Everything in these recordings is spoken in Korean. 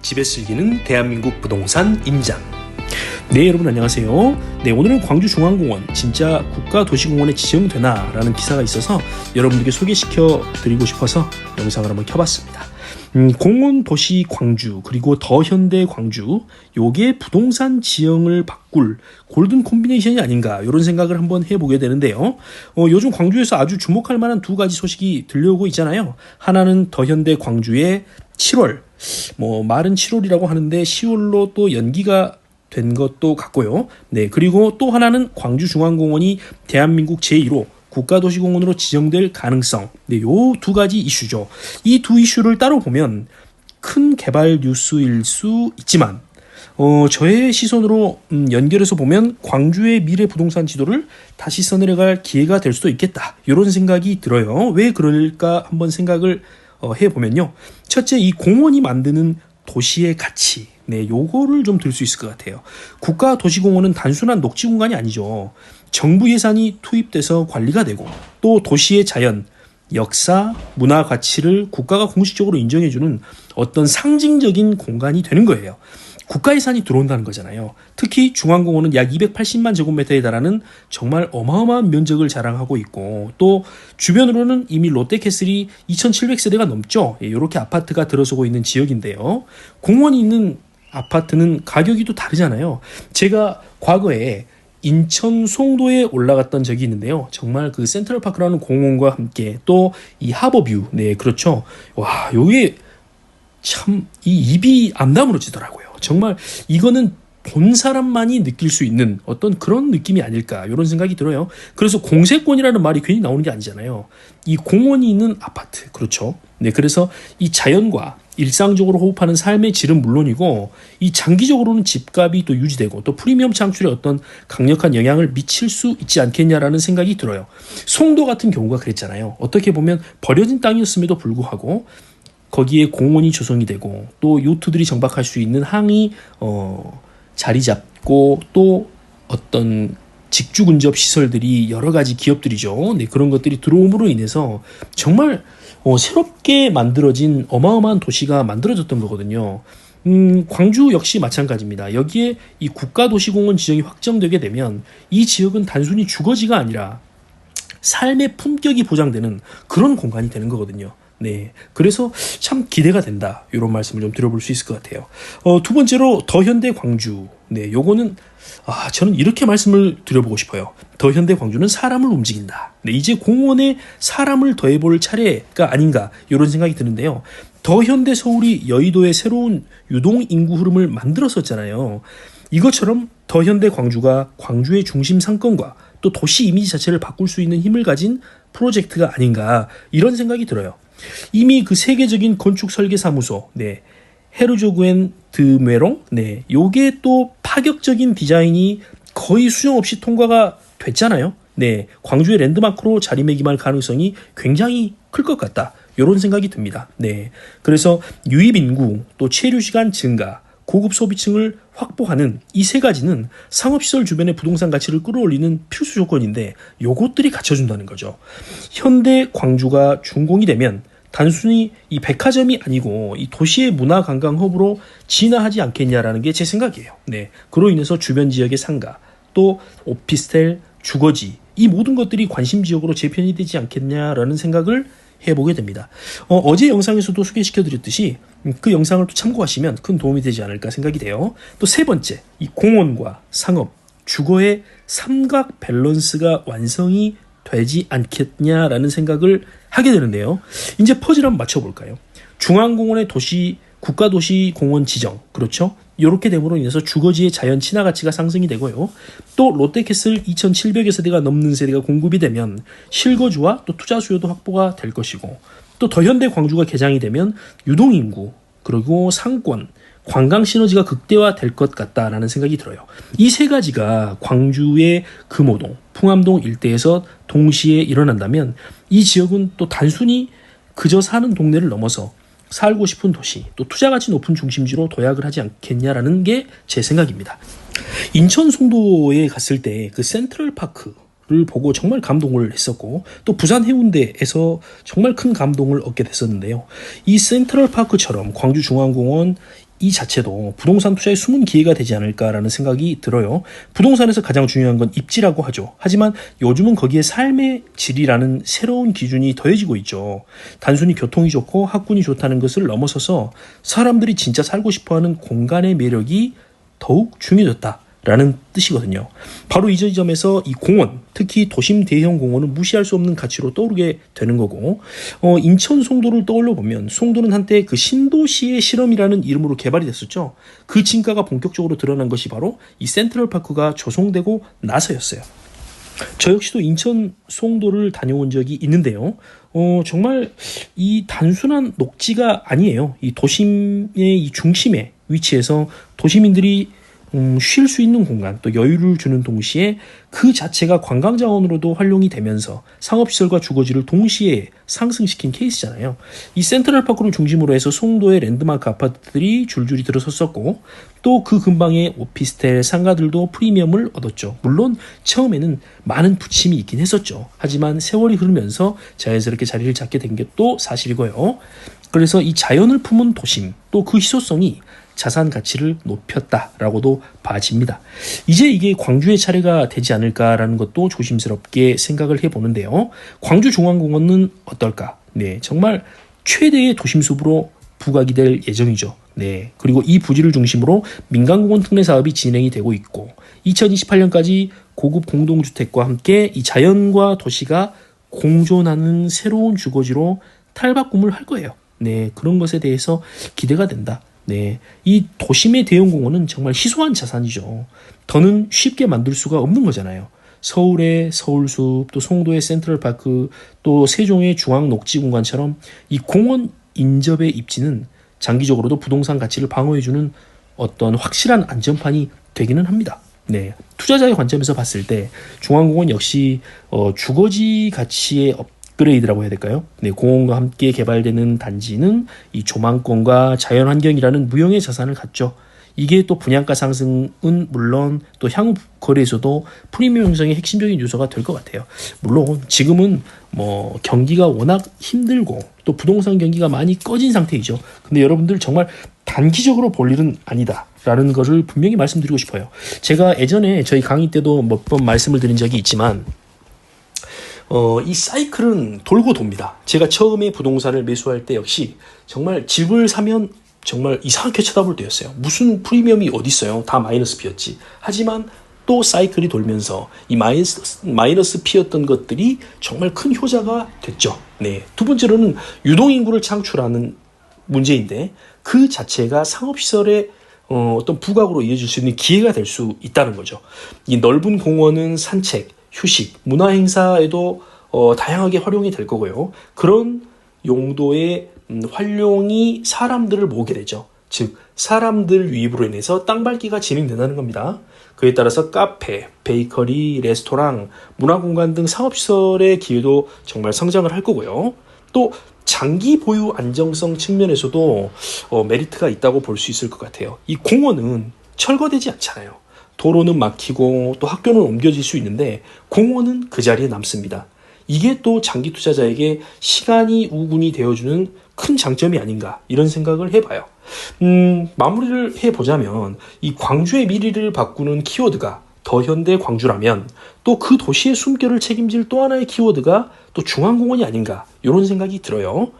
집에 즐기는 대한민국 부동산 임장. 네, 여러분 안녕하세요. 네, 오늘은 광주중앙공원 진짜 국가도시공원에 지정되나 라는 기사가 있어서 여러분들께 소개시켜 드리고 싶어서 영상을 한번 켜봤습니다. 공원도시 광주 그리고 더현대 광주, 요게 부동산 지형을 바꿀 골든 콤비네이션이 아닌가, 이런 생각을 한번 해보게 되는데요. 요즘 광주에서 아주 주목할 만한 두 가지 소식이 들려오고 있잖아요. 하나는 더현대 광주의 7월, 말은 7월이라고 하는데 10월로 또 연기가 된 것도 같고요. 네, 그리고 또 하나는 광주중앙공원이 대한민국 제1호 국가도시공원으로 지정될 가능성. 네, 요 두 가지 이슈죠. 이 두 이슈를 따로 보면 큰 개발 뉴스일 수 있지만, 저의 시선으로 연결해서 보면 광주의 미래 부동산 지도를 다시 써내려갈 기회가 될 수도 있겠다, 이런 생각이 들어요. 왜 그럴까 한번 생각을 해보면요. 첫째, 이 공원이 만드는 도시의 가치, 네, 요거를 좀 들 수 있을 것 같아요. 국가도시공원은 단순한 녹지 공간이 아니죠. 정부 예산이 투입돼서 관리가 되고, 또 도시의 자연, 역사, 문화 가치를 국가가 공식적으로 인정해주는 어떤 상징적인 공간이 되는 거예요. 국가 예산이 들어온다는 거잖아요. 특히 중앙공원은 약 280만 제곱미터에 달하는 정말 어마어마한 면적을 자랑하고 있고, 또 주변으로는 이미 롯데캐슬이 2700세대가 넘죠. 이렇게 아파트가 들어서고 있는 지역인데요. 공원이 있는 아파트는 가격이 또 다르잖아요. 제가 과거에 인천 송도에 올라갔던 적이 있는데요. 정말 그 센트럴파크라는 공원과 함께 또 이 하버뷰, 네, 그렇죠. 와, 요게 참 이 입이 안 다물어지더라고요. 정말 이거는 본 사람만이 느낄 수 있는 어떤 그런 느낌이 아닐까, 이런 생각이 들어요. 그래서 공세권이라는 말이 괜히 나오는 게 아니잖아요. 이 공원이 있는 아파트, 그렇죠. 네, 그래서 이 자연과 일상적으로 호흡하는 삶의 질은 물론이고, 이 장기적으로는 집값이 또 유지되고 또 프리미엄 창출에 어떤 강력한 영향을 미칠 수 있지 않겠냐라는 생각이 들어요. 송도 같은 경우가 그랬잖아요. 어떻게 보면 버려진 땅이었음에도 불구하고 거기에 공원이 조성이 되고, 또 요트들이 정박할 수 있는 항이 자리 잡고, 또 어떤 직주 근접 시설들이 여러 가지 기업들이죠. 네, 그런 것들이 들어옴으로 인해서 정말 새롭게 만들어진 어마어마한 도시가 만들어졌던 거거든요. 광주 역시 마찬가지입니다. 여기에 이 국가도시공원 지정이 확정되게 되면 이 지역은 단순히 주거지가 아니라 삶의 품격이 보장되는 그런 공간이 되는 거거든요. 네, 그래서 참 기대가 된다, 이런 말씀을 좀 드려볼 수 있을 것 같아요. 두 번째로 더현대 광주. 네, 요거는 저는 이렇게 말씀을 드려보고 싶어요. 더현대 광주는 사람을 움직인다. 네, 이제 공원에 사람을 더해볼 차례가 아닌가, 이런 생각이 드는데요. 더현대 서울이 여의도의 새로운 유동 인구 흐름을 만들었었잖아요. 이것처럼 더현대 광주가 광주의 중심 상권과 또 도시 이미지 자체를 바꿀 수 있는 힘을 가진 프로젝트가 아닌가, 이런 생각이 들어요. 이미 그 세계적인 건축 설계 사무소, 네, 헤르조그엔 드메롱, 네, 요게 또 파격적인 디자인이 거의 수정 없이 통과가 됐잖아요. 네, 광주의 랜드마크로 자리매김할 가능성이 굉장히 클 것 같다, 이런 생각이 듭니다. 네, 그래서 유입 인구, 또 체류 시간 증가, 고급 소비층을 확보하는 이 세 가지는 상업시설 주변의 부동산 가치를 끌어올리는 필수 조건인데, 요것들이 갖춰준다는 거죠. 현대 광주가 준공이 되면 단순히 이 백화점이 아니고 이 도시의 문화 관광 허브로 진화하지 않겠냐라는 게 제 생각이에요. 네, 그로 인해서 주변 지역의 상가, 또 오피스텔, 주거지, 이 모든 것들이 관심 지역으로 재편이 되지 않겠냐라는 생각을 해보게 됩니다. 어제 영상에서도 소개시켜드렸듯이 그 영상을 또 참고하시면 큰 도움이 되지 않을까 생각이 돼요. 또 세 번째, 이 공원과 상업, 주거의 삼각 밸런스가 완성이 되지 않겠냐라는 생각을 하게 되는데요. 이제 퍼즐 한번 맞춰볼까요? 중앙공원의 국가도시공원 지정, 그렇죠? 이렇게 됨으로 인해서 주거지의 자연 친화 가치가 상승이 되고요. 또 롯데캐슬 2,700여 세대가 넘는 세대가 공급이 되면 실거주와 또 투자 수요도 확보가 될 것이고, 또 더현대 광주가 개장이 되면 유동인구, 그리고 상권, 관광 시너지가 극대화될 것 같다라는 생각이 들어요. 이 세 가지가 광주의 금호동, 풍암동 일대에서 동시에 일어난다면 이 지역은 또 단순히 그저 사는 동네를 넘어서 살고 싶은 도시, 또 투자 가치 높은 중심지로 도약을 하지 않겠냐라는 게 제 생각입니다. 인천 송도에 갔을 때 그 센트럴파크를 보고 정말 감동을 했었고, 또 부산 해운대에서 정말 큰 감동을 얻게 됐었는데요. 이 센트럴파크처럼 광주중앙공원 이 자체도 부동산 투자의 숨은 기회가 되지 않을까라는 생각이 들어요. 부동산에서 가장 중요한 건 입지라고 하죠. 하지만 요즘은 거기에 삶의 질이라는 새로운 기준이 더해지고 있죠. 단순히 교통이 좋고 학군이 좋다는 것을 넘어서서 사람들이 진짜 살고 싶어하는 공간의 매력이 더욱 중요해졌다 라는 뜻이거든요. 바로 이 지점에서 이 공원, 특히 도심 대형 공원은 무시할 수 없는 가치로 떠오르게 되는 거고, 인천 송도를 떠올려 보면 송도는 한때 그 신도시의 실험이라는 이름으로 개발이 됐었죠. 그 진가가 본격적으로 드러난 것이 바로 이 센트럴파크가 조성되고 나서였어요. 저 역시도 인천 송도를 다녀온 적이 있는데요. 정말 이 단순한 녹지가 아니에요. 이 도심의 이 중심에 위치해서 도시민들이 쉴 수 있는 공간, 또 여유를 주는 동시에 그 자체가 관광자원으로도 활용이 되면서 상업시설과 주거지를 동시에 상승시킨 케이스잖아요. 이 센트럴파크를 중심으로 해서 송도의 랜드마크 아파트들이 줄줄이 들어섰었고, 또 그 근방의 오피스텔 상가들도 프리미엄을 얻었죠. 물론 처음에는 많은 부침이 있긴 했었죠. 하지만 세월이 흐르면서 자연스럽게 자리를 잡게 된 게 또 사실이고요. 그래서 이 자연을 품은 도심, 또 그 희소성이 자산 가치를 높였다라고도 봐집니다. 이제 이게 광주의 차례가 되지 않을까라는 것도 조심스럽게 생각을 해보는데요. 광주중앙공원은 어떨까? 네, 정말 최대의 도심숲으로 부각이 될 예정이죠. 네, 그리고 이 부지를 중심으로 민간공원 특례 사업이 진행이 되고 있고 2028년까지 고급 공동주택과 함께 이 자연과 도시가 공존하는 새로운 주거지로 탈바꿈을 할 거예요. 네, 그런 것에 대해서 기대가 된다. 네, 이 도심의 대형 공원은 정말 희소한 자산이죠. 더는 쉽게 만들 수가 없는 거잖아요. 서울의 서울숲, 또 송도의 센트럴파크, 또 세종의 중앙녹지공간처럼 이 공원 인접의 입지는 장기적으로도 부동산 가치를 방어해주는 어떤 확실한 안전판이 되기는 합니다. 네, 투자자의 관점에서 봤을 때 중앙공원 역시 주거지 가치의 업그레이드라고 해야 될까요? 네, 공원과 함께 개발되는 단지는 이 조망권과 자연환경이라는 무형의 자산을 갖죠. 이게 또 분양가 상승은 물론 또 향후 거래에서도 프리미엄 형성의 핵심적인 요소가 될 것 같아요. 물론 지금은 뭐 경기가 워낙 힘들고 또 부동산 경기가 많이 꺼진 상태이죠. 근데 여러분들 정말 단기적으로 볼 일은 아니다라는 것을 분명히 말씀드리고 싶어요. 제가 예전에 저희 강의 때도 몇 번 말씀을 드린 적이 있지만 이 사이클은 돌고 돕니다. 제가 처음에 부동산을 매수할 때 역시 정말 집을 사면 정말 이상하게 쳐다볼 때였어요. 무슨 프리미엄이 어디 있어요? 다 마이너스 P였지. 하지만 또 사이클이 돌면서 이 마이너스 P였던 것들이 정말 큰 효자가 됐죠. 네. 두 번째로는 유동인구를 창출하는 문제인데 그 자체가 상업시설의 어떤 부각으로 이어질 수 있는 기회가 될 수 있다는 거죠. 이 넓은 공원은 산책, 휴식, 문화행사에도 다양하게 활용이 될 거고요. 그런 용도의 활용이 사람들을 모으게 되죠. 즉 사람들 유입으로 인해서 땅밟기가 진행된다는 겁니다. 그에 따라서 카페, 베이커리, 레스토랑, 문화공간 등 상업시설의 기회도 정말 성장을 할 거고요. 또 장기 보유 안정성 측면에서도 메리트가 있다고 볼 수 있을 것 같아요. 이 공원은 철거되지 않잖아요. 도로는 막히고 또 학교는 옮겨질 수 있는데 공원은 그 자리에 남습니다. 이게 또 장기 투자자에게 시간이 우군이 되어주는 큰 장점이 아닌가 이런 생각을 해봐요. 마무리를 해보자면 이 광주의 미래를 바꾸는 키워드가 더 현대 광주라면 또 그 도시의 숨결을 책임질 또 하나의 키워드가 또 중앙공원이 아닌가 이런 생각이 들어요.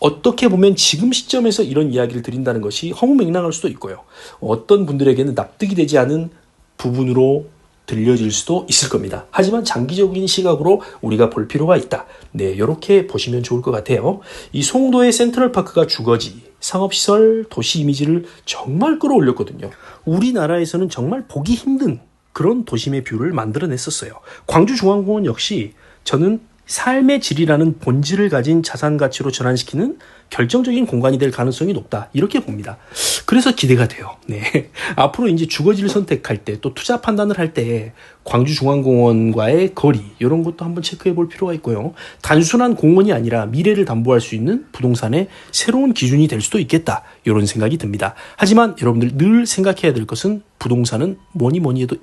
어떻게 보면 지금 시점에서 이런 이야기를 드린다는 것이 허무맹랑할 수도 있고요. 어떤 분들에게는 납득이 되지 않은 부분으로 들려질 수도 있을 겁니다. 하지만 장기적인 시각으로 우리가 볼 필요가 있다. 네, 이렇게 보시면 좋을 것 같아요. 이 송도의 센트럴파크가 주거지, 상업시설, 도시 이미지를 정말 끌어올렸거든요. 우리나라에서는 정말 보기 힘든 그런 도심의 뷰를 만들어냈었어요. 광주중앙공원 역시 저는 삶의 질이라는 본질을 가진 자산 가치로 전환시키는 결정적인 공간이 될 가능성이 높다. 이렇게 봅니다. 그래서 기대가 돼요. 네. 앞으로 이제 주거지를 선택할 때 또 투자 판단을 할 때 광주중앙공원과의 거리 이런 것도 한번 체크해 볼 필요가 있고요. 단순한 공원이 아니라 미래를 담보할 수 있는 부동산의 새로운 기준이 될 수도 있겠다. 이런 생각이 듭니다. 하지만 여러분들 늘 생각해야 될 것은 부동산은 뭐니 해도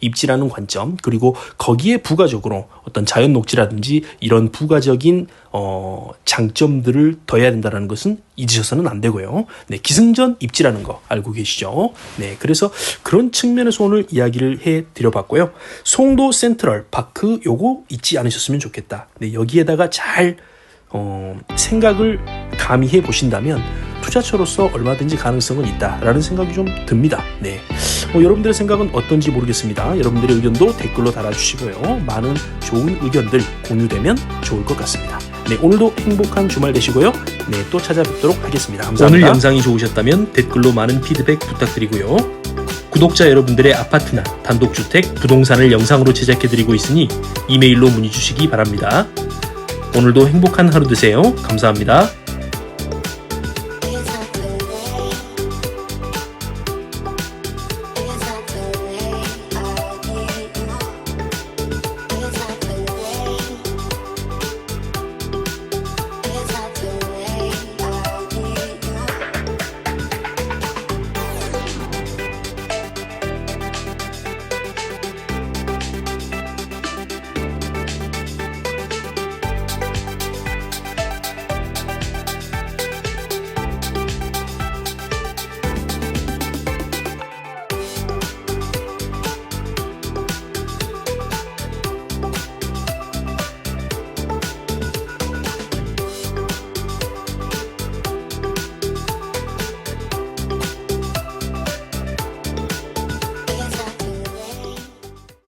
입지라는 관점 그리고 거기에 부가적으로 어떤 자연 녹지라든지 이런 부가적인 장점들을 더해야 된다는 것은 잊으셔서는 안 되고요. 네, 기승전 입지라는 거 알고 계시죠? 네, 그래서 그런 측면에서 오늘 이야기를 해드려봤고요. 송도 센트럴 파크 요거 잊지 않으셨으면 좋겠다. 네, 여기에다가 잘 생각을 가미해 보신다면 투자처로서 얼마든지 가능성은 있다라는 생각이 좀 듭니다. 네, 여러분들의 생각은 어떤지 모르겠습니다. 여러분들의 의견도 댓글로 달아주시고요. 많은 좋은 의견들 공유되면 좋을 것 같습니다. 네, 오늘도 행복한 주말 되시고요. 네, 또 찾아뵙도록 하겠습니다. 감사합니다. 오늘 영상이 좋으셨다면 댓글로 많은 피드백 부탁드리고요. 구독자 여러분들의 아파트나 단독주택, 부동산을 영상으로 제작해드리고 있으니 이메일로 문의 주시기 바랍니다. 오늘도 행복한 하루 되세요. 감사합니다.